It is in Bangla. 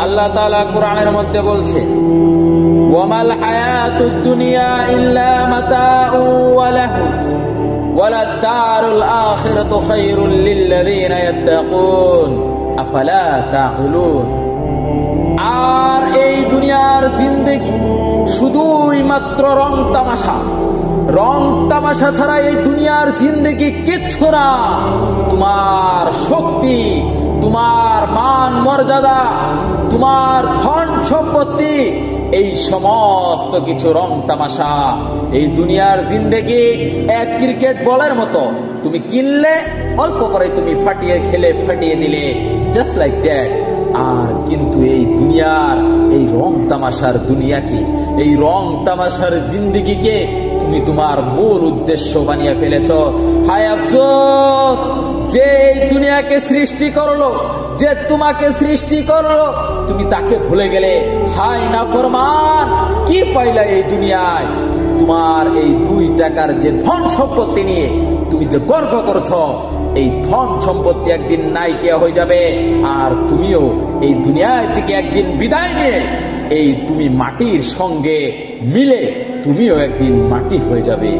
আল্লাহ তাআলা কোরআনের মধ্যে বলছে, ওয়ামাল হায়াতুদ দুনিয়া ইল্লা মাতাউ ওয়া লাহু ওয়ালাদ দারুল আখিরাতু খায়রুল লিল্লাযিনা ইয়াত্তাকুন আফালা তাকুলুন। আর এই দুনিয়ার জিন্দেগি শুধুই মাত্র রং তামাশা ছাড়া এই দুনিয়ার জিন্দেগি কিচ্ছু না। তোমার শক্তি, তোমার মান মর্যাদা, তোমার ধন সম্পত্তি, এই সমস্ত কিছু রং তামাশা। এই দুনিয়ার জিন্দেগি এক ক্রিকেট বলের মতো, তুমি কিনলে অল্প করে তুমি ফাটিয়ে দিলে, জাস্ট লাইক দ্যাট। আর কিন্তু এই দুনিয়ার এই রং তামাশার দুনিয়াকে, এই রং তামাশার জিন্দেগিকে তুমি তোমার মূল উদ্দেশ্য বানিয়ে ফেলেছ। হায় আফসোস, যে এই দুনিয়াকে সৃষ্টি করলো, যে তোমাকে সৃষ্টি করলো, তুমি তাকে ভুলে গেলে। হায় নাফরমান, কি পাইলা এই দুনিয়ায়? তোমার এই 2 টাকার যে ধন সম্পত্তি নিয়ে তুমি যে গর্ব করছো, এই ধন সম্পত্তি একদিন নাইকিয়া হয়ে যাবে। আর তুমিও এই দুনিয়ায় থেকে একদিন বিদায় নিয়ে এই তুমি মাটির সঙ্গে মিলে তুমিও একদিন মাটি হয়ে যাবে।